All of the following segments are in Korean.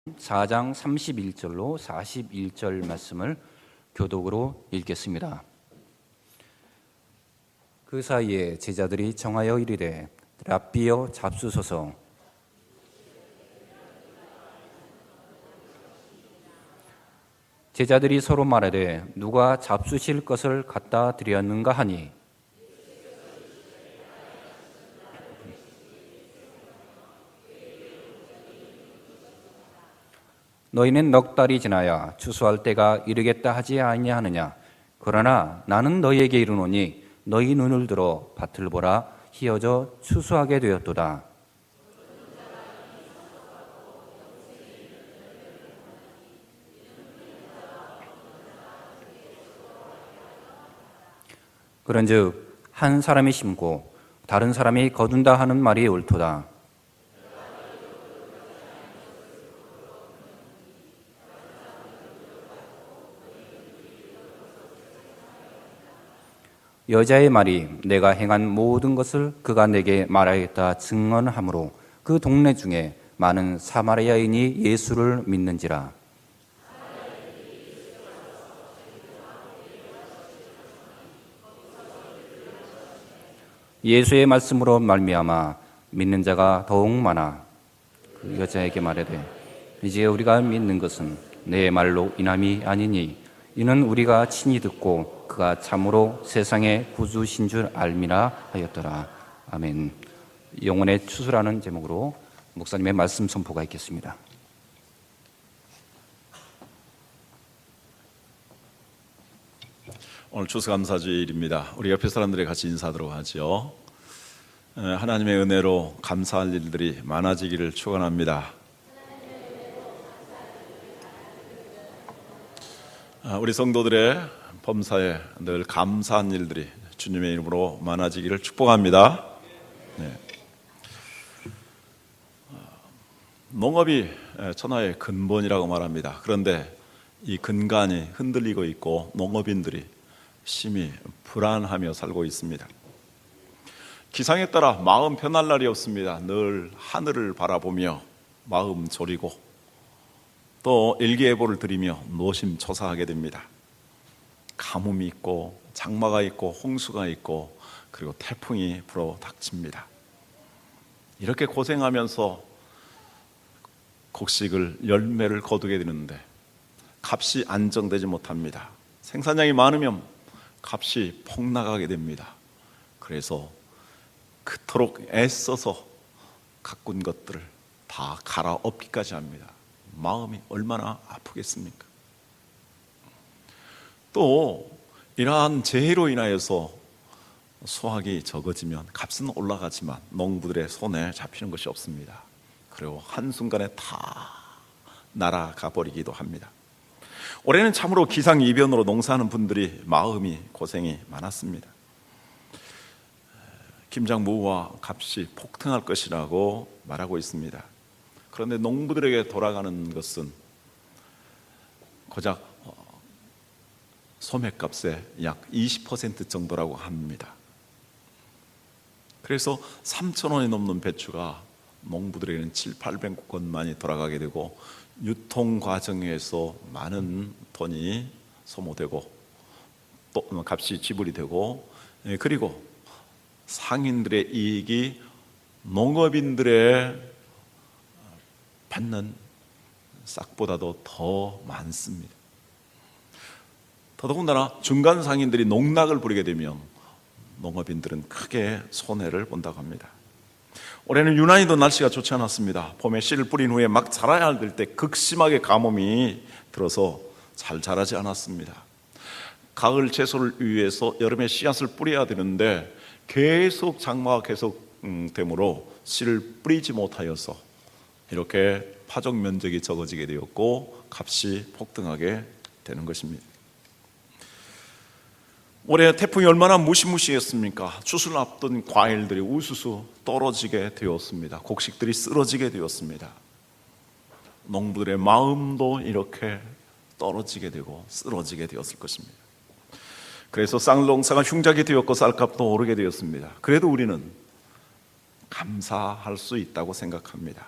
4장 31절로 41절 말씀을 교독으로 읽겠습니다. 그 사이에 제자들이 정하여 이르되 랍비여 잡수소서. 제자들이 서로 말하되 누가 잡수실 것을 갖다 드렸는가 하니 너희는 넉 달이 지나야 추수할 때가 이르겠다 하지 아니하느냐. 그러나 나는 너희에게 이르노니 너희 눈을 들어 밭을 보라. 희어져 추수하게 되었도다. 그런즉 한 사람이 심고 다른 사람이 거둔다 하는 말이 옳도다. 여자의 말이 내가 행한 모든 것을 그가 내게 말하겠다 증언하므로 그 동네 중에 많은 사마리아인이 예수를 믿는지라. 예수의 말씀으로 말미암아 믿는 자가 더욱 많아. 그 여자에게 말하되 이제 우리가 믿는 것은 내 말로 인함이 아니니 이는 우리가 친히 듣고 그가 참으로 세상의 구주신 줄 알미라 하였더라. 아멘. 영혼의 추수라는 제목으로 목사님의 말씀 선포가 있겠습니다. 오늘 추수감사주일입니다. 우리 옆에 사람들이 같이 인사하도록 하죠. 하나님의 은혜로 감사할 일들이 많아지기를 축원합니다. 우리 성도들의 범사에 늘 감사한 일들이 주님의 이름으로 많아지기를 축복합니다. 네. 농업이 천하의 근본이라고 말합니다. 그런데 이 근간이 흔들리고 있고 농업인들이 심히 불안하며 살고 있습니다. 기상에 따라 마음 편할 날이 없습니다. 늘 하늘을 바라보며 마음 졸이고 또 일기예보를 드리며 노심초사하게 됩니다. 가뭄이 있고 장마가 있고 홍수가 있고 그리고 태풍이 불어 닥칩니다. 이렇게 고생하면서 곡식을 열매를 거두게 되는데 값이 안정되지 못합니다. 생산량이 많으면 값이 폭락하게 됩니다. 그래서 그토록 애써서 가꾼 것들을 다 갈아엎기까지 합니다. 마음이 얼마나 아프겠습니까? 또 이러한 재해로 인하여서 수확이 적어지면 값은 올라가지만 농부들의 손에 잡히는 것이 없습니다. 그리고 한순간에 다 날아가 버리기도 합니다. 올해는 참으로 기상이변으로 농사하는 분들이 마음이 고생이 많았습니다. 김장무와 값이 폭등할 것이라고 말하고 있습니다. 그런데 농부들에게 돌아가는 것은 고작 소매값의 약 20% 정도라고 합니다. 그래서 3,000원이 넘는 배추가 농부들에게는 700~800건만이 돌아가게 되고 유통 과정에서 많은 돈이 소모되고 또 값이 지불이 되고 그리고 상인들의 이익이 농업인들의 받는 싹보다도 더 많습니다. 더더군다나 중간 상인들이 농락을 부리게 되면 농업인들은 크게 손해를 본다고 합니다. 올해는 유난히도 날씨가 좋지 않았습니다. 봄에 씨를 뿌린 후에 막 자라야 될 때 극심하게 가뭄이 들어서 잘 자라지 않았습니다. 가을 채소를 위해서 여름에 씨앗을 뿌려야 되는데 계속 장마가 계속되므로 씨를 뿌리지 못하여서 이렇게 파종 면적이 적어지게 되었고 값이 폭등하게 되는 것입니다. 올해 태풍이 얼마나 무시무시했습니까? 추수를 앞둔 과일들이 우수수 떨어지게 되었습니다. 곡식들이 쓰러지게 되었습니다. 농부들의 마음도 이렇게 떨어지게 되고 쓰러지게 되었을 것입니다. 그래서 쌍농사가 흉작이 되었고 쌀값도 오르게 되었습니다. 그래도 우리는 감사할 수 있다고 생각합니다.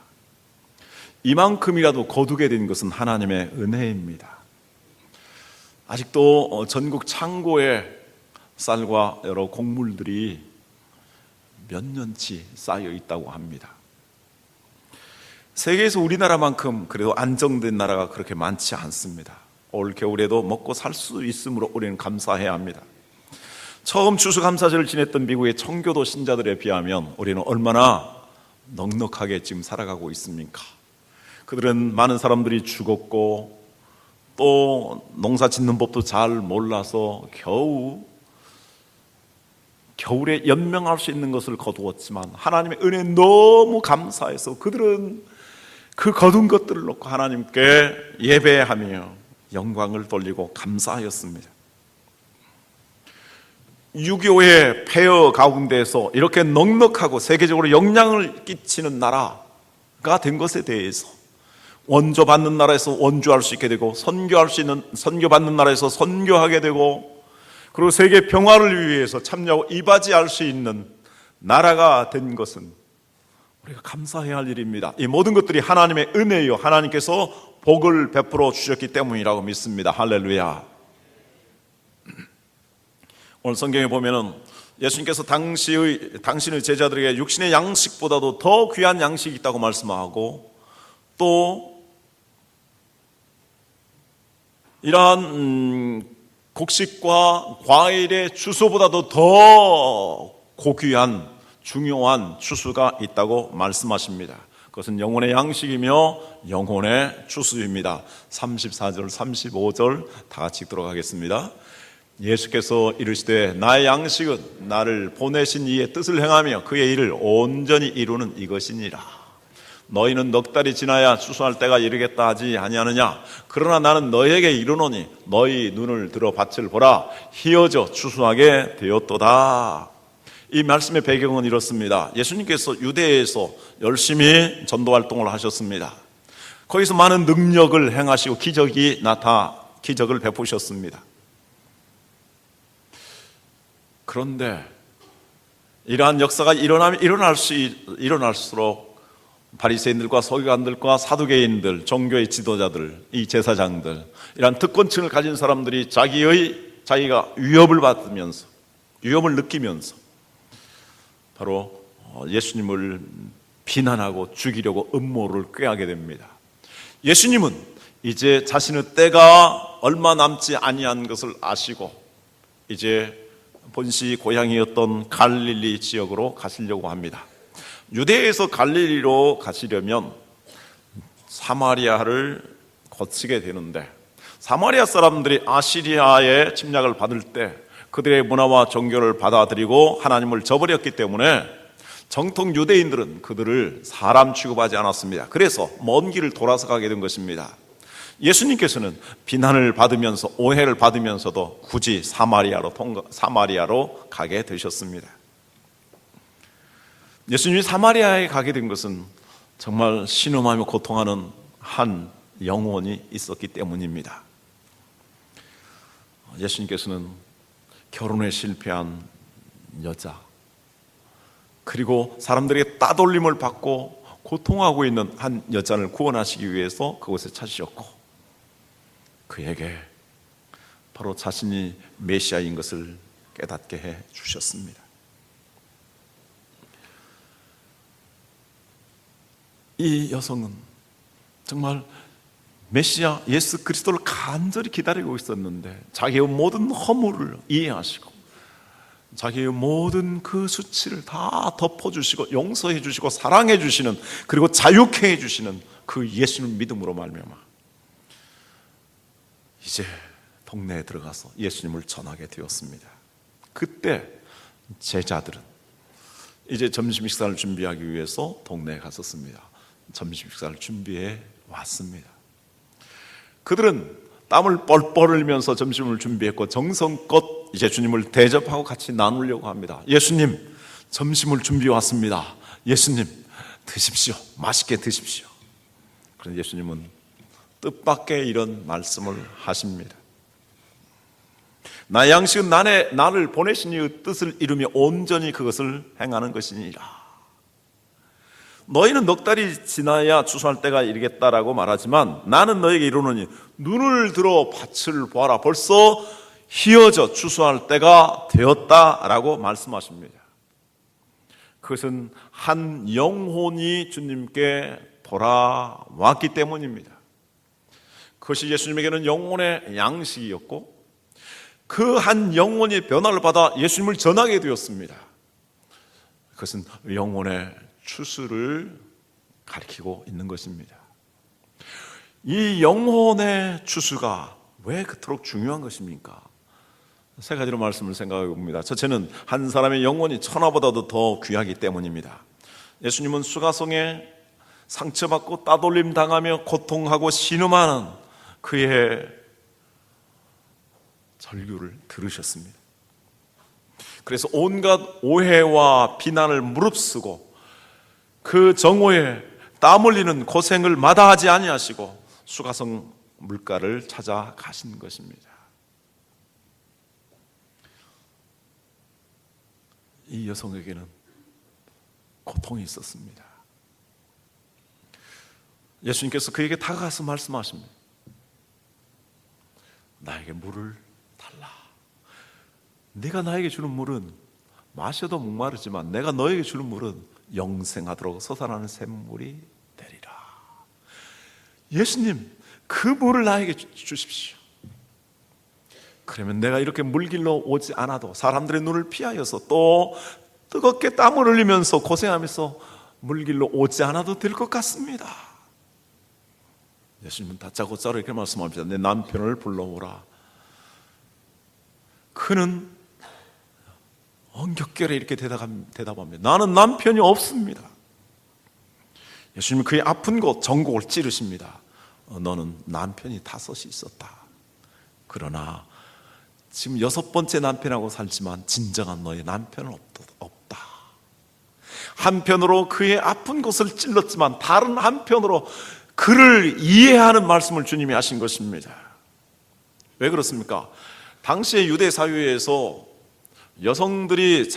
이만큼이라도 거두게 된 것은 하나님의 은혜입니다. 아직도 전국 창고에 쌀과 여러 곡물들이 몇 년치 쌓여 있다고 합니다. 세계에서 우리나라만큼 그래도 안정된 나라가 그렇게 많지 않습니다. 올 겨울에도 먹고 살 수 있으므로 우리는 감사해야 합니다. 처음 추수감사절을 지냈던 미국의 청교도 신자들에 비하면 우리는 얼마나 넉넉하게 지금 살아가고 있습니까? 그들은 많은 사람들이 죽었고 또 농사 짓는 법도 잘 몰라서 겨울에 연명할 수 있는 것을 거두었지만 하나님의 은혜에 너무 감사해서 그들은 그 거둔 것들을 놓고 하나님께 예배하며 영광을 돌리고 감사하였습니다. 6.25의 폐허 가운데에서 이렇게 넉넉하고 세계적으로 영향을 끼치는 나라가 된 것에 대해서 원조받는 나라에서 원조할 수 있게 되고 선교할 수 있는 선교받는 나라에서 선교하게 되고 그리고 세계 평화를 위해서 참여하고 이바지할 수 있는 나라가 된 것은 우리가 감사해야 할 일입니다. 이 모든 것들이 하나님의 은혜요, 하나님께서 복을 베풀어 주셨기 때문이라고 믿습니다. 할렐루야. 오늘 성경에 보면은 예수님께서 당신의 제자들에게 육신의 양식보다도 더 귀한 양식이 있다고 말씀하고 또 이러한 곡식과 과일의 추수보다도 더 고귀한 중요한 추수가 있다고 말씀하십니다. 그것은 영혼의 양식이며 영혼의 추수입니다. 34절 35절 다 같이 읽도록 하겠습니다. 예수께서 이르시되 나의 양식은 나를 보내신 이의 뜻을 행하며 그의 일을 온전히 이루는 이것이니라. 너희는 넉 달이 지나야 추수할 때가 이르겠다 하지 아니하느냐. 그러나 나는 너희에게 이르노니 너희 눈을 들어 밭을 보라. 희어져 추수하게 되었도다. 이 말씀의 배경은 이렇습니다. 예수님께서 유대에서 열심히 전도 활동을 하셨습니다. 거기서 많은 능력을 행하시고 기적을 베푸셨습니다. 그런데 이러한 역사가 일어날수록 바리새인들과 서기관들과 사두개인들, 종교의 지도자들, 이 제사장들, 이러한 특권층을 가진 사람들이 자기가 위협을 느끼면서 바로 예수님을 비난하고 죽이려고 음모를 꾀하게 됩니다. 예수님은 이제 자신의 때가 얼마 남지 아니한 것을 아시고 이제 본시 고향이었던 갈릴리 지역으로 가시려고 합니다. 유대에서 갈릴리로 가시려면 사마리아를 거치게 되는데 사마리아 사람들이 아시리아의 침략을 받을 때 그들의 문화와 종교를 받아들이고 하나님을 저버렸기 때문에 정통 유대인들은 그들을 사람 취급하지 않았습니다. 그래서 먼 길을 돌아서 가게 된 것입니다. 예수님께서는 비난을 받으면서 오해를 받으면서도 굳이 사마리아로 가게 되셨습니다. 예수님이 사마리아에 가게 된 것은 정말 신음하며 고통하는 한 영혼이 있었기 때문입니다. 예수님께서는 결혼에 실패한 여자, 그리고 사람들에게 따돌림을 받고 고통하고 있는 한 여자를 구원하시기 위해서 그곳에 찾으셨고 그에게 바로 자신이 메시아인 것을 깨닫게 해 주셨습니다. 이 여성은 정말 메시아 예수 그리스도를 간절히 기다리고 있었는데 자기의 모든 허물을 이해하시고 자기의 모든 그 수치를 다 덮어주시고 용서해 주시고 사랑해 주시는 그리고 자유케 해 주시는 그 예수님 믿음으로 말미암아 이제 동네에 들어가서 예수님을 전하게 되었습니다. 그때 제자들은 이제 점심 식사를 준비하기 위해서 동네에 갔었습니다. 점심 식사를 준비해 왔습니다. 그들은 땀을 뻘뻘 흘리면서 점심을 준비했고 정성껏 이제 주님을 대접하고 같이 나누려고 합니다. 예수님, 점심을 준비해 왔습니다. 예수님, 드십시오. 맛있게 드십시오. 그런데 예수님은 뜻밖의 이런 말씀을 하십니다. 나의 양식은 나를 보내신 이의 뜻을 이루며 온전히 그것을 행하는 것이니라. 너희는 넉 달이 지나야 추수할 때가 이르겠다라고 말하지만 나는 너에게 이르노니 눈을 들어 밭을 보아라. 벌써 희어져 추수할 때가 되었다라고 말씀하십니다. 그것은 한 영혼이 주님께 돌아왔기 때문입니다. 그것이 예수님에게는 영혼의 양식이었고 그 한 영혼이 변화를 받아 예수님을 전하게 되었습니다. 그것은 영혼의 추수를 가리키고 있는 것입니다. 이 영혼의 추수가 왜 그토록 중요한 것입니까? 세 가지로 말씀을 생각해 봅니다. 첫째는 한 사람의 영혼이 천하보다도 더 귀하기 때문입니다. 예수님은 수가성에 상처받고 따돌림 당하며 고통하고 신음하는 그의 절규를 들으셨습니다. 그래서 온갖 오해와 비난을 무릅쓰고 그 정오에 땀 흘리는 고생을 마다하지 아니하시고 수가성 물가를 찾아가신 것입니다. 이 여성에게는 고통이 있었습니다. 예수님께서 그에게 다가가서 말씀하십니다. 나에게 물을 달라. 네가 나에게 주는 물은 마셔도 목마르지만 내가 너에게 주는 물은 영생하도록 솟아나는 샘물이 되리라. 예수님, 그 물을 나에게 주십시오. 그러면 내가 이렇게 물길로 오지 않아도 사람들의 눈을 피하여서 또 뜨겁게 땀을 흘리면서 고생하면서 물길로 오지 않아도 될 것 같습니다. 예수님은 다짜고짜로 이렇게 말씀합니다. 내 남편을 불러오라. 그는 엉겹결에 이렇게 대답합니다. 나는 남편이 없습니다. 예수님은 그의 아픈 곳 전곡을 찌르십니다. 너는 남편이 5이 있었다. 그러나 지금 6번째 남편하고 살지만 진정한 너의 남편은 없다. 한편으로 그의 아픈 곳을 찔렀지만 다른 한편으로 그를 이해하는 말씀을 주님이 하신 것입니다. 왜 그렇습니까? 당시의 유대 사회에서 여성들이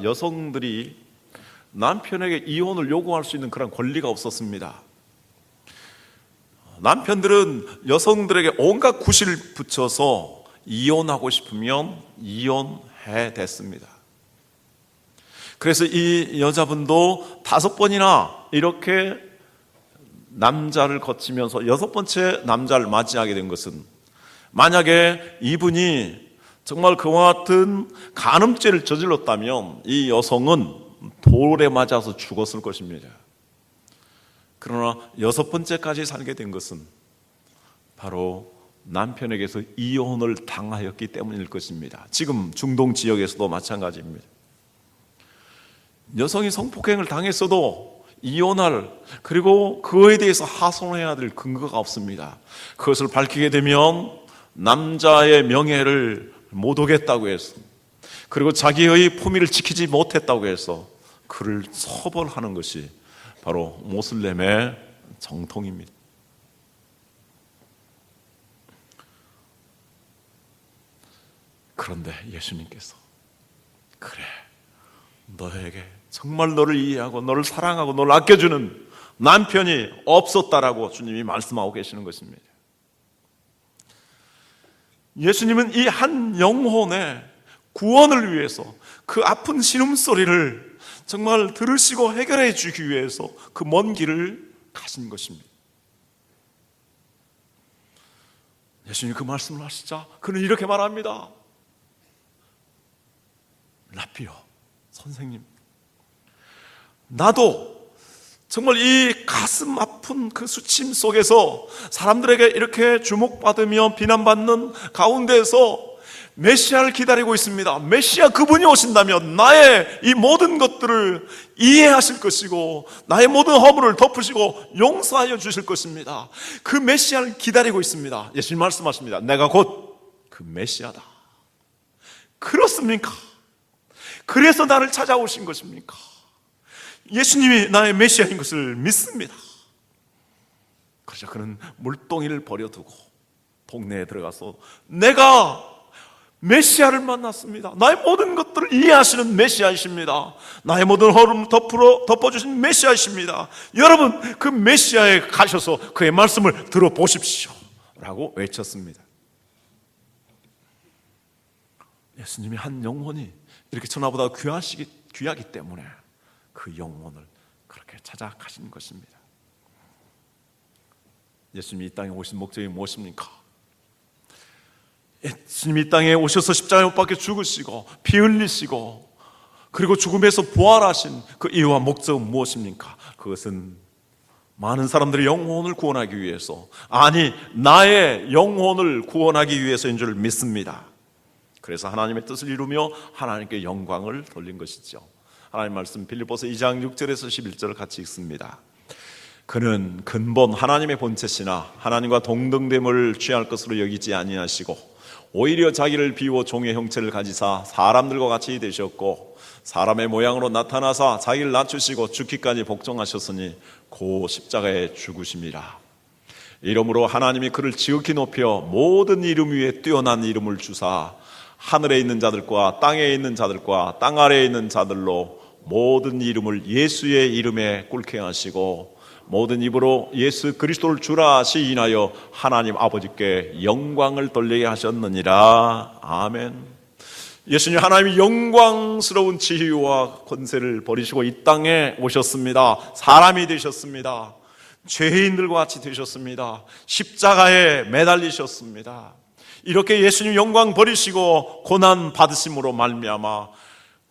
여성들이 남편에게 이혼을 요구할 수 있는 그런 권리가 없었습니다. 남편들은 여성들에게 온갖 구실을 붙여서 이혼하고 싶으면 이혼해 됐습니다. 그래서 이 여자분도 5번이나 이렇게 남자를 거치면서 6번째 남자를 맞이하게 된 것은 만약에 이분이 정말 그와 같은 간음죄를 저질렀다면 이 여성은 돌에 맞아서 죽었을 것입니다. 그러나 6번째까지 살게 된 것은 바로 남편에게서 이혼을 당하였기 때문일 것입니다. 지금 중동 지역에서도 마찬가지입니다. 여성이 성폭행을 당했어도 이혼할, 그리고 그거에 대해서 하소연해야 될 근거가 없습니다. 그것을 밝히게 되면 남자의 명예를 못 오겠다고 해서, 그리고 자기의 품위를 지키지 못했다고 해서 그를 처벌하는 것이 바로 모슬렘의 정통입니다. 그런데 예수님께서 그래, 너에게 정말 너를 이해하고 너를 사랑하고 너를 아껴주는 남편이 없었다라고 주님이 말씀하고 계시는 것입니다. 예수님은 이 한 영혼의 구원을 위해서 그 아픈 신음소리를 정말 들으시고 해결해 주기 위해서 그 먼 길을 가신 것입니다. 예수님이 그 말씀을 하시자 그는 이렇게 말합니다. 라피요, 선생님, 나도 정말 이 가슴 아픈 그 수침 속에서 사람들에게 이렇게 주목받으며 비난받는 가운데에서 메시아를 기다리고 있습니다. 메시아 그분이 오신다면 나의 이 모든 것들을 이해하실 것이고 나의 모든 허물을 덮으시고 용서하여 주실 것입니다. 그 메시아를 기다리고 있습니다. 예수님 말씀하십니다. 내가 곧 그 메시아다. 그렇습니까? 그래서 나를 찾아오신 것입니까? 예수님이 나의 메시아인 것을 믿습니다. 그러자 그는 물동이를 버려두고 동네에 들어가서 내가 메시아를 만났습니다. 나의 모든 것들을 이해하시는 메시아이십니다. 나의 모든 허름을 덮어주신 메시아이십니다. 여러분, 그 메시아에 가셔서 그의 말씀을 들어보십시오 라고 외쳤습니다. 예수님이 한 영혼이 이렇게 천하보다 귀하기 때문에 그 영혼을 그렇게 찾아가신 것입니다. 예수님이 이 땅에 오신 목적이 무엇입니까? 예수님이 이 땅에 오셔서 십자가에 못 박혀 죽으시고 피 흘리시고 그리고 죽음에서 부활하신 그 이유와 목적은 무엇입니까? 그것은 많은 사람들의 영혼을 구원하기 위해서, 아니 나의 영혼을 구원하기 위해서인 줄 믿습니다. 그래서 하나님의 뜻을 이루며 하나님께 영광을 돌린 것이죠. 하나님 말씀 빌립보서 2장 6절에서 11절을 같이 읽습니다. 그는 근본 하나님의 본체시나 하나님과 동등됨을 취할 것으로 여기지 아니하시고 오히려 자기를 비워 종의 형체를 가지사 사람들과 같이 되셨고 사람의 모양으로 나타나사 자기를 낮추시고 죽기까지 복종하셨으니 고 십자가에 죽으심이라. 이러므로 하나님이 그를 지극히 높여 모든 이름 위에 뛰어난 이름을 주사 하늘에 있는 자들과 땅에 있는 자들과 땅 아래에 있는 자들로 모든 이름을 예수의 이름에 꿇게 하시고 모든 입으로 예수 그리스도를 주라 시인하여 하나님 아버지께 영광을 돌리게 하셨느니라. 아멘. 예수님 하나님이 영광스러운 지위와 권세를 버리시고 이 땅에 오셨습니다. 사람이 되셨습니다. 죄인들과 같이 되셨습니다. 십자가에 매달리셨습니다. 이렇게 예수님 영광 버리시고 고난 받으심으로 말미암아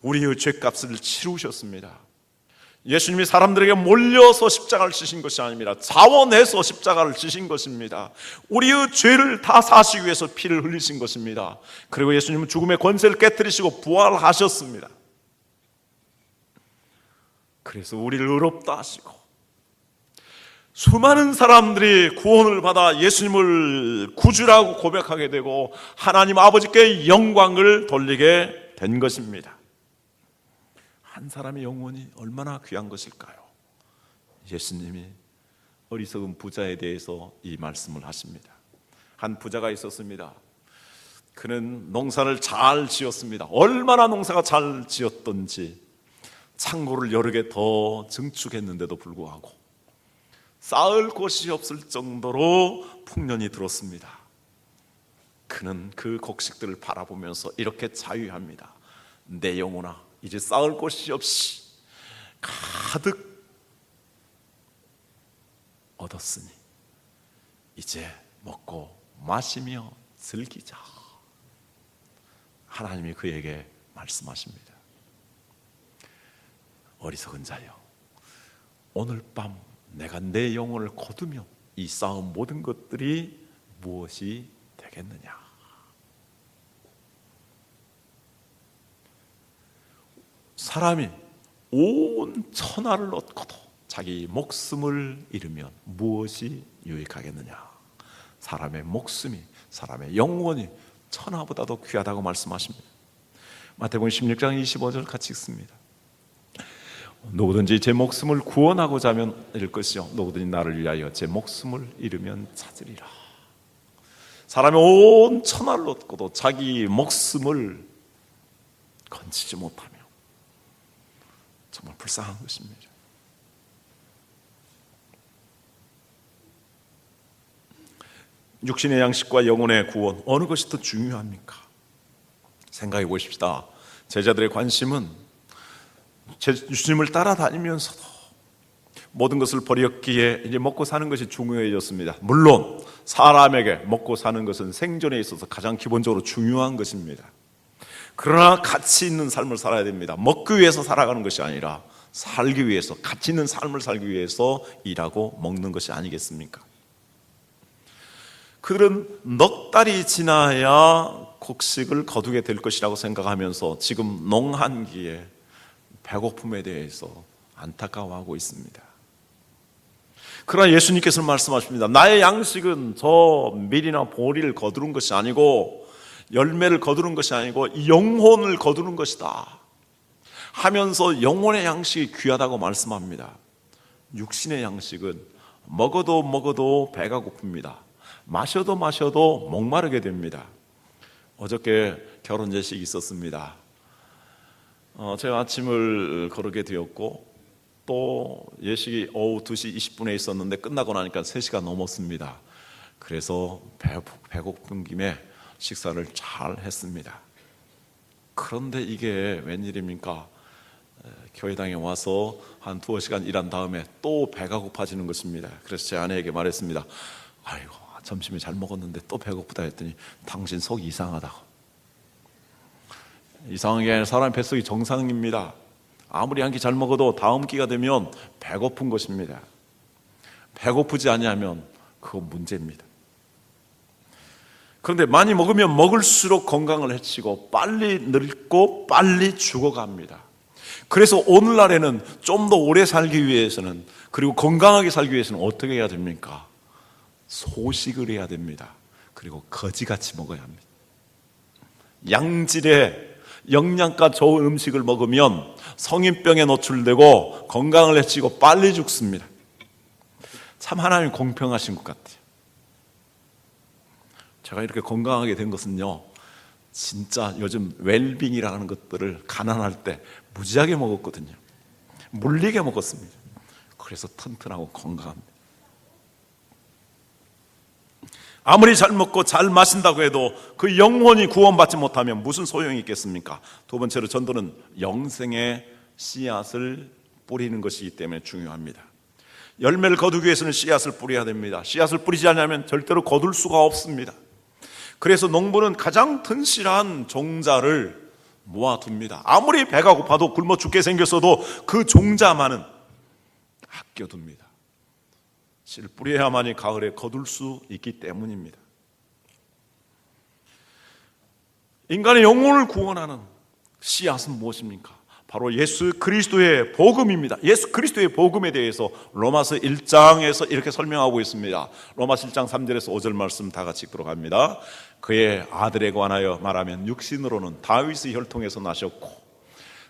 우리의 죄값을 치르셨습니다. 예수님이 사람들에게 몰려서 십자가를 지신 것이 아닙니다. 자원해서 십자가를 지신 것입니다. 우리의 죄를 다 사시기 위해서 피를 흘리신 것입니다. 그리고 예수님은 죽음의 권세를 깨뜨리시고 부활하셨습니다. 그래서 우리를 의롭다 하시고 수많은 사람들이 구원을 받아 예수님을 구주라고 고백하게 되고 하나님 아버지께 영광을 돌리게 된 것입니다. 한 사람의 영혼이 얼마나 귀한 것일까요? 예수님이 어리석은 부자에 대해서 이 말씀을 하십니다. 한 부자가 있었습니다. 그는 농사를 잘 지었습니다. 얼마나 농사가 잘 지었던지 창고를 여러 개 더 증축했는데도 불구하고 쌓을 곳이 없을 정도로 풍년이 들었습니다. 그는 그 곡식들을 바라보면서 이렇게 자유합니다. 내 영혼아, 이제 쌓을 곳이 없이 가득 얻었으니 이제 먹고 마시며 즐기자. 하나님이 그에게 말씀하십니다. 어리석은 자여, 오늘 밤 내가 내 영혼을 거두며 이 쌓은 모든 것들이 무엇이 되겠느냐? 사람이 온 천하를 얻고도 자기 목숨을 잃으면 무엇이 유익하겠느냐? 사람의 목숨이, 사람의 영혼이 천하보다도 귀하다고 말씀하십니다. 마태복음 16장 25절 같이 읽습니다. 누구든지 제 목숨을 구원하고자 하면 잃을 것이요 누구든지 나를 위하여 제 목숨을 잃으면 찾으리라. 사람이 온 천하를 얻고도 자기 목숨을 건지지 못하며 정말 불쌍한 것입니다. 육신의 양식과 영혼의 구원, 어느 것이 더 중요합니까? 생각해 보십시다. 제자들의 관심은 주님을 따라다니면서도 모든 것을 버렸기에 이제 먹고 사는 것이 중요해졌습니다. 물론 사람에게 먹고 사는 것은 생존에 있어서 가장 기본적으로 중요한 것입니다. 그러나 가치 있는 삶을 살아야 됩니다. 먹기 위해서 살아가는 것이 아니라 살기 위해서, 가치 있는 삶을 살기 위해서 일하고 먹는 것이 아니겠습니까? 그들은 넉 달이 지나야 곡식을 거두게 될 것이라고 생각하면서 지금 농한기에 배고픔에 대해서 안타까워하고 있습니다. 그러나 예수님께서 말씀하십니다. 나의 양식은 저 밀이나 보리를 거두는 것이 아니고 열매를 거두는 것이 아니고 영혼을 거두는 것이다 하면서 영혼의 양식이 귀하다고 말씀합니다. 육신의 양식은 먹어도 배가 고픕니다. 마셔도 목마르게 됩니다. 어저께 결혼 예식이 있었습니다. 제가 아침을 거르게 되었고 또 예식이 오후 2시 20분에 있었는데 끝나고 나니까 3시가 넘었습니다. 그래서 배고픈 김에 식사를 잘 했습니다. 그런데 이게 웬일입니까? 교회당에 와서 한 2시간 일한 다음에 또 배가 고파지는 것입니다. 그래서 제 아내에게 말했습니다. 아이고, 점심에 잘 먹었는데 또 배고프다 했더니 당신 속이 이상하다고. 이상한 게 아니라 사람 뱃속이 정상입니다. 아무리 한 끼 잘 먹어도 다음 끼가 되면 배고픈 것입니다. 배고프지 아니하면 그건 문제입니다. 그런데 많이 먹으면 먹을수록 건강을 해치고 빨리 늙고 빨리 죽어갑니다. 그래서 오늘날에는 좀 더 오래 살기 위해서는, 그리고 건강하게 살기 위해서는 어떻게 해야 됩니까? 소식을 해야 됩니다. 그리고 거지같이 먹어야 합니다. 양질의 영양가 좋은 음식을 먹으면 성인병에 노출되고 건강을 해치고 빨리 죽습니다. 참 하나님 공평하신 것 같아요. 제가 이렇게 건강하게 된 것은요, 진짜 요즘 웰빙이라는 것들을 가난할 때 무지하게 먹었거든요. 물리게 먹었습니다. 그래서 튼튼하고 건강합니다. 아무리 잘 먹고 잘 마신다고 해도 그 영혼이 구원받지 못하면 무슨 소용이 있겠습니까? 두 번째로, 전도는 영생의 씨앗을 뿌리는 것이기 때문에 중요합니다. 열매를 거두기 위해서는 씨앗을 뿌려야 됩니다. 씨앗을 뿌리지 않으면 절대로 거둘 수가 없습니다. 그래서 농부는 가장 튼실한 종자를 모아둡니다. 아무리 배가 고파도 굶어 죽게 생겼어도 그 종자만은 아껴둡니다. 씨를 뿌려야만이 가을에 거둘 수 있기 때문입니다. 인간의 영혼을 구원하는 씨앗은 무엇입니까? 바로 예수 그리스도의 복음입니다. 예수 그리스도의 복음에 대해서 로마서 1장에서 이렇게 설명하고 있습니다. 로마서 1장 3절에서 5절 말씀 다 같이 읽도록 합니다. 그의 아들에 관하여 말하면 육신으로는 다윗의 혈통에서 나셨고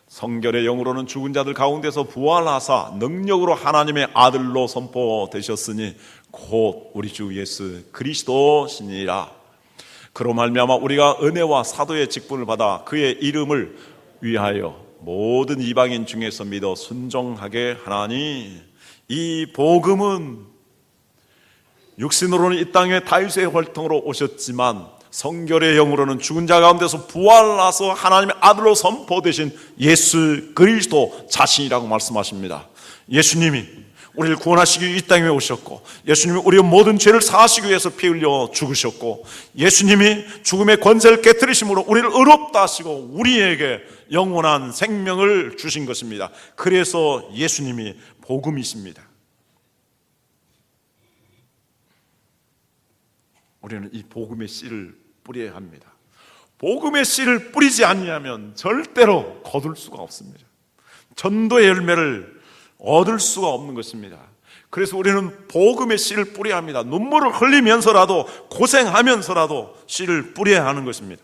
성결의 영으로는 죽은 자들 가운데서 부활하사 능력으로 하나님의 아들로 선포되셨으니 곧 우리 주 예수 그리스도시니라. 그로 말미암아 우리가 은혜와 사도의 직분을 받아 그의 이름을 위하여 모든 이방인 중에서 믿어 순종하게 하나니, 이 복음은 육신으로는 이 땅에 다윗의 혈통으로 오셨지만 성결의 영으로는 죽은 자 가운데서 부활하서 하나님의 아들로 선포되신 예수 그리스도 자신이라고 말씀하십니다. 예수님이 우리를 구원하시기 위해 이 땅에 오셨고, 예수님이 우리의 모든 죄를 사하시기 위해서 피 흘려 죽으셨고, 예수님이 죽음의 권세를 깨뜨리심으로 우리를 의롭다 하시고 우리에게 영원한 생명을 주신 것입니다. 그래서 예수님이 복음이십니다. 우리는 이 복음의 씨를 뿌려야 합니다. 복음의 씨를 뿌리지 않으면 절대로 거둘 수가 없습니다. 전도의 열매를 얻을 수가 없는 것입니다. 그래서 우리는 복음의 씨를 뿌려야 합니다. 눈물을 흘리면서라도, 고생하면서라도 씨를 뿌려야 하는 것입니다.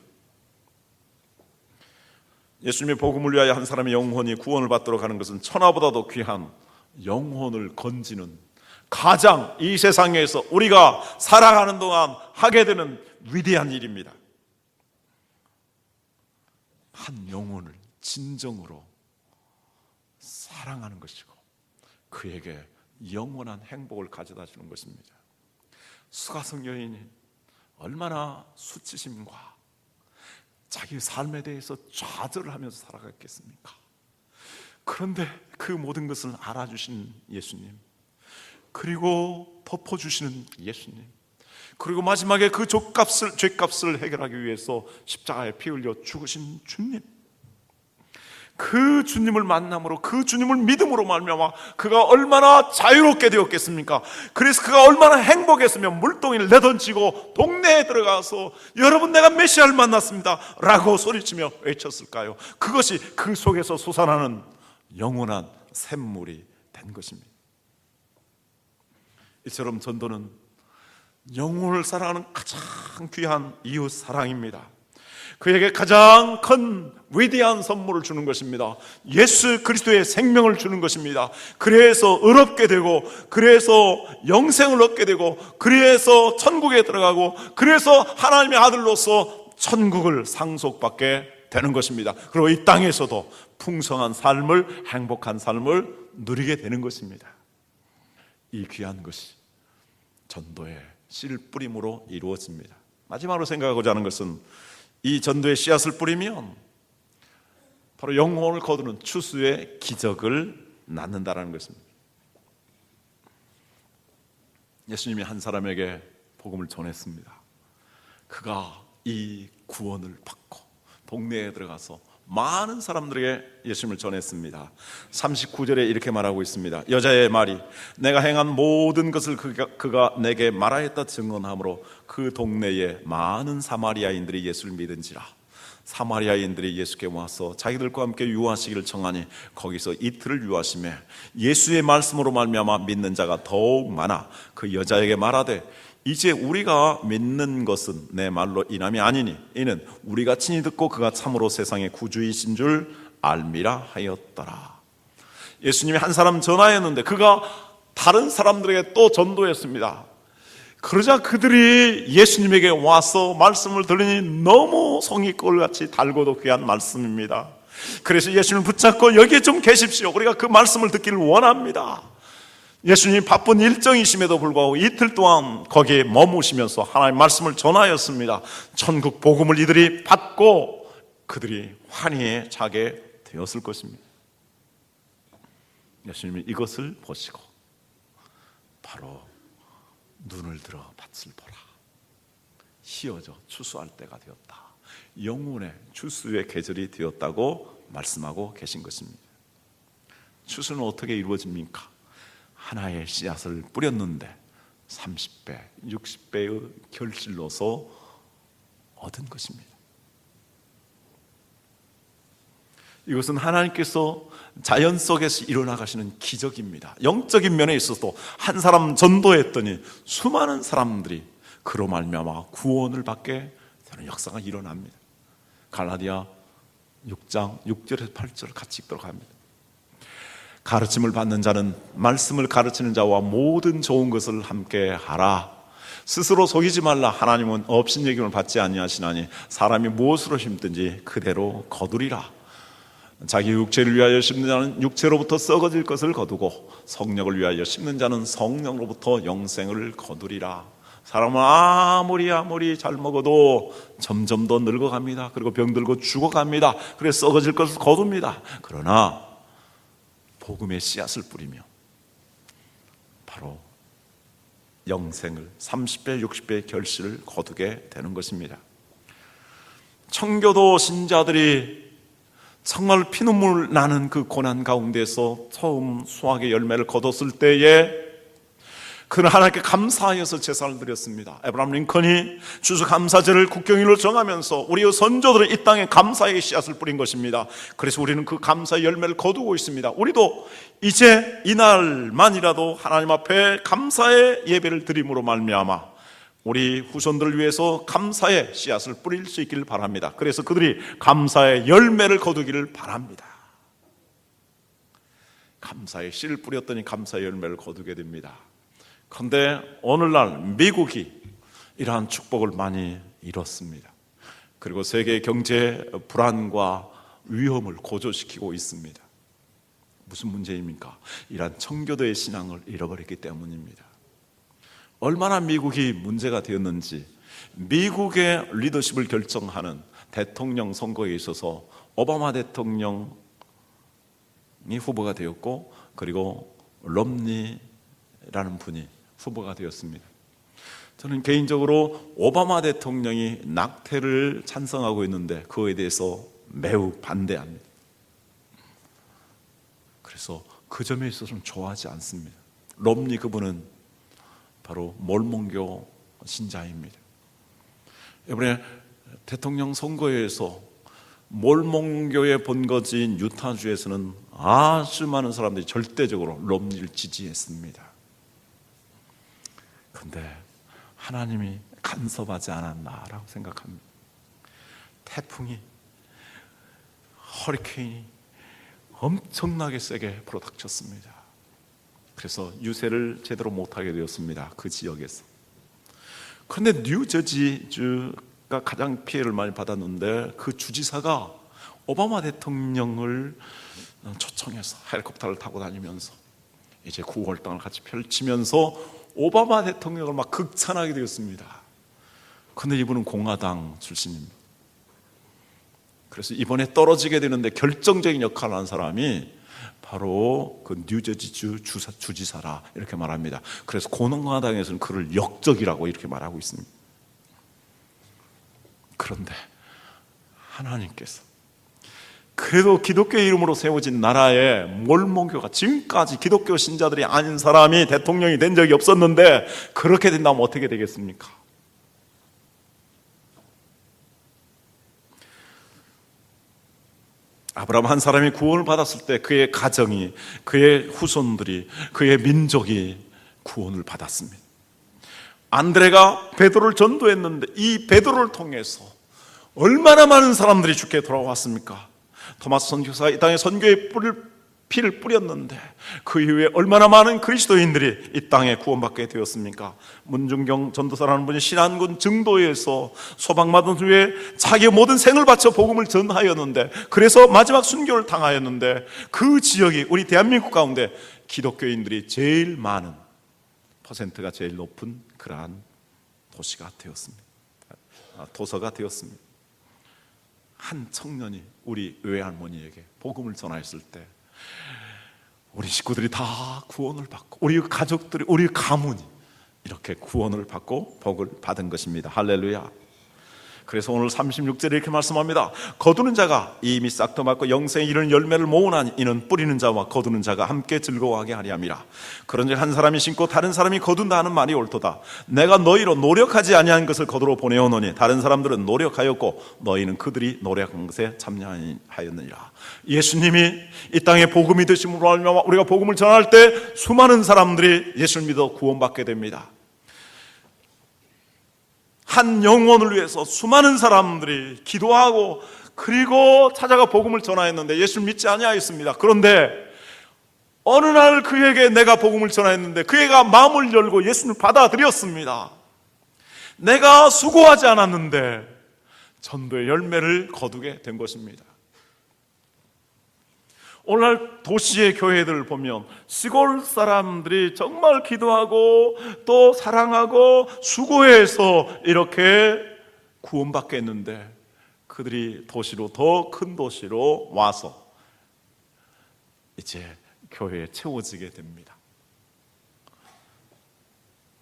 예수님의 복음을 위하여 한 사람의 영혼이 구원을 받도록 하는 것은 천하보다도 귀한 영혼을 건지는 가장 이 세상에서 우리가 살아가는 동안 하게 되는 위대한 일입니다. 한 영혼을 진정으로 사랑하는 것이고 그에게 영원한 행복을 가져다 주는 것입니다. 수가성 여인이 얼마나 수치심과 자기 삶에 대해서 좌절을 하면서 살아갔겠습니까? 그런데 그 모든 것을 알아주신 예수님, 그리고 덮어주시는 예수님, 그리고 마지막에 그 죄값을 해결하기 위해서 십자가에 피 흘려 죽으신 주님, 그 주님을 만남으로, 그 주님을 믿음으로 말미암아 그가 얼마나 자유롭게 되었겠습니까? 그래서 그가 얼마나 행복했으면 물동이를 내던지고 동네에 들어가서 여러분 내가 메시아를 만났습니다 라고 소리치며 외쳤을까요? 그것이 그 속에서 솟아나는 영원한 샘물이 된 것입니다. 이처럼 전도는 영혼을 사랑하는 가장 귀한 이웃 사랑입니다. 그에게 가장 큰 위대한 선물을 주는 것입니다. 예수 그리스도의 생명을 주는 것입니다. 그래서 의롭게 되고, 그래서 영생을 얻게 되고, 그래서 천국에 들어가고, 그래서 하나님의 아들로서 천국을 상속받게 되는 것입니다. 그리고 이 땅에서도 풍성한 삶을, 행복한 삶을 누리게 되는 것입니다. 이 귀한 것이 전도의 씨 뿌림으로 이루어집니다. 마지막으로 생각하고자 하는 것은 이 전도의 씨앗을 뿌리면 바로 영혼을 거두는 추수의 기적을 낳는다라는 것입니다. 예수님이 한 사람에게 복음을 전했습니다. 그가 이 구원을 받고 동네에 들어가서 많은 사람들에게 예수님을 전했습니다. 39절에 이렇게 말하고 있습니다. 여자의 말이 내가 행한 모든 것을 그가 내게 말하였다 증언하므로 그 동네에 많은 사마리아인들이 예수를 믿은지라. 사마리아인들이 예수께 와서 자기들과 함께 유하시기를 청하니 거기서 이틀을 유하시매 예수의 말씀으로 말미암아 믿는 자가 더욱 많아 그 여자에게 말하되 이제 우리가 믿는 것은 내 말로 인함이 아니니 이는 우리가 친히 듣고 그가 참으로 세상의 구주이신 줄 알미라 하였더라. 예수님이 한 사람 전하였는데 그가 다른 사람들에게 또 전도했습니다. 그러자 그들이 예수님에게 와서 말씀을 들으니 너무 송이꼴같이 달고도 귀한 말씀입니다. 그래서 예수님을 붙잡고 여기에 좀 계십시오. 우리가 그 말씀을 듣기를 원합니다. 예수님이 바쁜 일정이심에도 불구하고 이틀 동안 거기에 머무시면서 하나님의 말씀을 전하였습니다. 천국 복음을 이들이 받고 그들이 환희에 차게 되었을 것입니다. 예수님이 이것을 보시고 바로 눈을 들어 밭을 보라. 휘어져 추수할 때가 되었다. 영혼의 추수의 계절이 되었다고 말씀하고 계신 것입니다. 추수는 어떻게 이루어집니까? 하나의 씨앗을 뿌렸는데 30배, 60배의 결실로서 얻은 것입니다. 이것은 하나님께서 자연 속에서 일어나가시는 기적입니다. 영적인 면에 있어서도 한 사람 전도했더니 수많은 사람들이 그로 말미암아 구원을 받게 되는 역사가 일어납니다. 갈라디아 6장 6절에서 8절 같이 읽도록 합니다. 가르침을 받는 자는 말씀을 가르치는 자와 모든 좋은 것을 함께 하라. 스스로 속이지 말라. 하나님은 업신여김을 받지 아니하시나니 사람이 무엇으로 심든지 그대로 거두리라. 자기 육체를 위하여 심는 자는 육체로부터 썩어질 것을 거두고 성령을 위하여 심는 자는 성령으로부터 영생을 거두리라. 사람은 아무리 잘 먹어도 점점 더 늙어갑니다. 그리고 병들고 죽어갑니다. 그래서 썩어질 것을 거둡니다. 그러나 복음의 씨앗을 뿌리며 바로 영생을 30배, 60배의 결실을 거두게 되는 것입니다. 청교도 신자들이 정말 피눈물 나는 그 고난 가운데서 처음 수확의 열매를 거뒀을 때에 그는 하나님께 감사하여서 제사를 드렸습니다. 에브라임 링컨이 추수감사제를 국경일로 정하면서 우리의 선조들은 이 땅에 감사의 씨앗을 뿌린 것입니다. 그래서 우리는 그 감사의 열매를 거두고 있습니다. 우리도 이제 이날만이라도 하나님 앞에 감사의 예배를 드림으로 말미암아 우리 후손들을 위해서 감사의 씨앗을 뿌릴 수 있기를 바랍니다. 그래서 그들이 감사의 열매를 거두기를 바랍니다. 감사의 씨를 뿌렸더니 감사의 열매를 거두게 됩니다. 그런데 오늘날 미국이 이러한 축복을 많이 잃었습니다. 그리고 세계 경제 불안과 위험을 고조시키고 있습니다. 무슨 문제입니까? 이러한 청교도의 신앙을 잃어버렸기 때문입니다. 얼마나 미국이 문제가 되었는지 미국의 리더십을 결정하는 대통령 선거에 있어서 오바마 대통령이 후보가 되었고 그리고 럼니라는 분이 후보가 되었습니다. 저는 개인적으로 오바마 대통령이 낙태를 찬성하고 있는데 그거에 대해서 매우 반대합니다. 그래서 그 점에 있어서는 좋아하지 않습니다. 럼니 그분은 바로 몰몬교 신자입니다. 이번에 대통령 선거에서 몰몬교의 본거지인 유타주에서는 아주 많은 사람들이 절대적으로 럼니를 지지했습니다. 그런데 하나님이 간섭하지 않았나라고 생각합니다. 태풍이, 허리케인이 엄청나게 세게 불어닥쳤습니다. 그래서 유세를 제대로 못하게 되었습니다. 그 지역에서. 그런데 뉴저지주 가장 피해를 많이 받았는데 그 주지사가 오바마 대통령을 초청해서 헬리콥터를 타고 다니면서 이제 구호 활동을 같이 펼치면서 오바마 대통령을 막 극찬하게 되었습니다. 그런데 이분은 공화당 출신입니다. 그래서 이번에 떨어지게 되는데 결정적인 역할을 한 사람이 바로 그 뉴저지주 주지사라 이렇게 말합니다. 그래서 공화당에서는 그를 역적이라고 이렇게 말하고 있습니다. 그런데 하나님께서 그래도 기독교의 이름으로 세워진 나라에 몰몬교가 지금까지 기독교 신자들이 아닌 사람이 대통령이 된 적이 없었는데 그렇게 된다면 어떻게 되겠습니까? 아브라함 한 사람이 구원을 받았을 때 그의 가정이, 그의 후손들이, 그의 민족이 구원을 받았습니다. 안드레가 베드로를 전도했는데 이 베드로를 통해서 얼마나 많은 사람들이 주께 돌아왔습니까? 토마스 선교사가 이 땅에 선교의 피를 뿌렸는데 그 이후에 얼마나 많은 그리스도인들이 이 땅에 구원받게 되었습니까? 문중경 전도사라는 분이 신안군 증도에서 소방받은 후에 자기의 모든 생을 바쳐 복음을 전하였는데, 그래서 마지막 순교를 당하였는데 그 지역이 우리 대한민국 가운데 기독교인들이 제일 많은, 퍼센트가 제일 높은 그러한 도시가 되었습니다. 도서가 되었습니다. 한 청년이 우리 외할머니에게 복음을 전하였을 때 우리 식구들이 다 구원을 받고, 우리 가족들이, 우리 가문이 이렇게 구원을 받고 복을 받은 것입니다. 할렐루야. 그래서 오늘 36절에 이렇게 말씀합니다. 거두는 자가 이미 싹도 맞고 영생에 이르는 열매를 모으나니 이는 뿌리는 자와 거두는 자가 함께 즐거워하게 하리 함이라. 그런즉 한 사람이 심고 다른 사람이 거둔다 하는 말이 옳도다. 내가 너희로 노력하지 아니한 것을 거두러 보내오노니 다른 사람들은 노력하였고 너희는 그들이 노력한 것에 참여하였느니라. 예수님이 이 땅에 복음이 되심으로 알면 우리가 복음을 전할 때 수많은 사람들이 예수를 믿어 구원받게 됩니다. 한 영혼을 위해서 수많은 사람들이 기도하고 그리고 찾아가 복음을 전하였는데 예수를 믿지 아니하였습니다. 그런데 어느 날 그에게 내가 복음을 전하였는데 그애가 마음을 열고 예수를 받아들였습니다. 내가 수고하지 않았는데 전도의 열매를 거두게 된 것입니다. 오늘날 도시의 교회들을 보면 시골 사람들이 정말 기도하고 또 사랑하고 수고해서 이렇게 구원받게 했는데 그들이 도시로, 더 큰 도시로 와서 이제 교회에 채워지게 됩니다.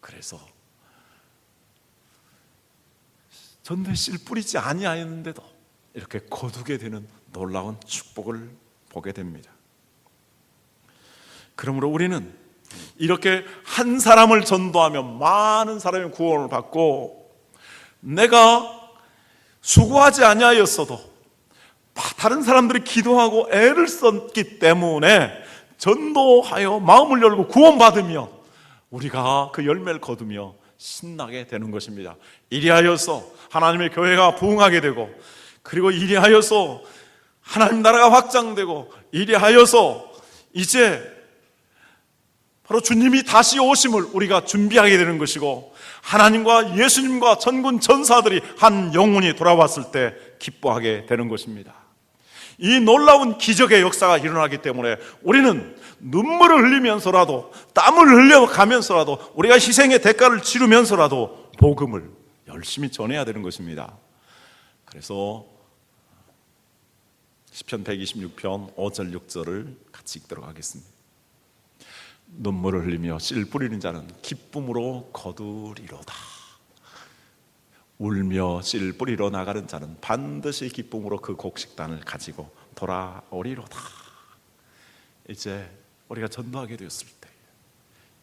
그래서 전도의 씨를 뿌리지 아니하였는데도 이렇게 거두게 되는 놀라운 축복을 보게 됩니다. 그러므로 우리는 이렇게 한 사람을 전도하면 많은 사람이 구원을 받고, 내가 수고하지 아니하였어도 다른 사람들이 기도하고 애를 썼기 때문에 전도하여 마음을 열고 구원받으면 우리가 그 열매를 거두며 신나게 되는 것입니다. 이리하여서 하나님의 교회가 부흥하게 되고, 그리고 이리하여서 하나님 나라가 확장되고, 이리하여서 이제 바로 주님이 다시 오심을 우리가 준비하게 되는 것이고, 하나님과 예수님과 천군 천사들이 한 영혼이 돌아왔을 때 기뻐하게 되는 것입니다. 이 놀라운 기적의 역사가 일어나기 때문에 우리는 눈물을 흘리면서라도, 땀을 흘려가면서라도, 우리가 희생의 대가를 치르면서라도 복음을 열심히 전해야 되는 것입니다. 그래서 시편 126편 5절 6절을 같이 읽도록 하겠습니다. 눈물을 흘리며 씨를 뿌리는 자는 기쁨으로 거두리로다. 울며 씨를 뿌리러 나가는 자는 반드시 기쁨으로 그 곡식단을 가지고 돌아오리로다. 이제 우리가 전도하게 되었을 때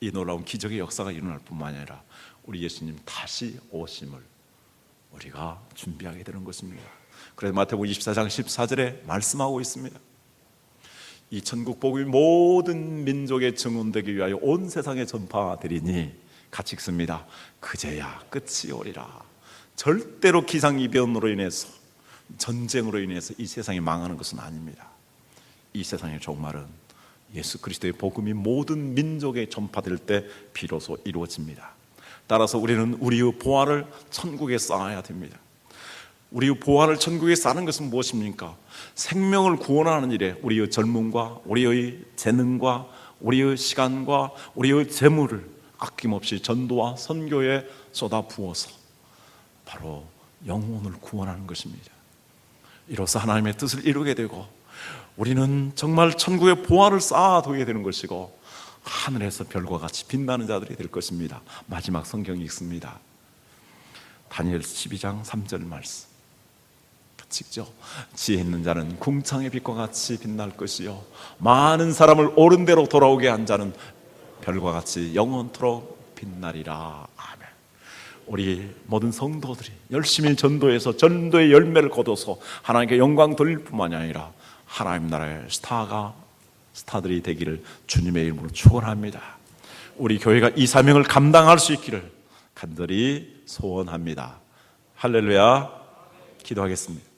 이 놀라운 기적의 역사가 일어날 뿐만 아니라 우리 예수님 다시 오심을 우리가 준비하게 되는 것입니다. 그래서 마태복음 24장 14절에 말씀하고 있습니다. 이 천국 복음이 모든 민족에 증언되기 위하여 온 세상에 전파되리니, 같이 읽습니다. 그제야 끝이 오리라. 절대로 기상이변으로 인해서, 전쟁으로 인해서 이 세상이 망하는 것은 아닙니다. 이 세상의 종말은 예수 그리스도의 복음이 모든 민족에 전파될 때 비로소 이루어집니다. 따라서 우리는 우리의 보화를 천국에 쌓아야 됩니다. 우리의 보화를 천국에 쌓는 것은 무엇입니까? 생명을 구원하는 일에 우리의 젊음과 우리의 재능과 우리의 시간과 우리의 재물을 아낌없이 전도와 선교에 쏟아 부어서 바로 영혼을 구원하는 것입니다. 이로써 하나님의 뜻을 이루게 되고 우리는 정말 천국의 보화를 쌓아두게 되는 것이고 하늘에서 별과 같이 빛나는 자들이 될 것입니다. 마지막 성경이 있습니다. 다니엘 12장 3절 말씀 직접 지혜 있는 자는 궁창의 빛과 같이 빛날 것이요 많은 사람을 옳은 대로 돌아오게 한 자는 별과 같이 영원토록 빛나리라. 아멘. 우리 모든 성도들이 열심히 전도해서 전도의 열매를 거둬서 하나님께 영광 돌릴 뿐만이 아니라 하나님 나라의 스타들이 되기를 주님의 이름으로 축원합니다. 우리 교회가 이 사명을 감당할 수 있기를 간절히 소원합니다. 할렐루야. 기도하겠습니다.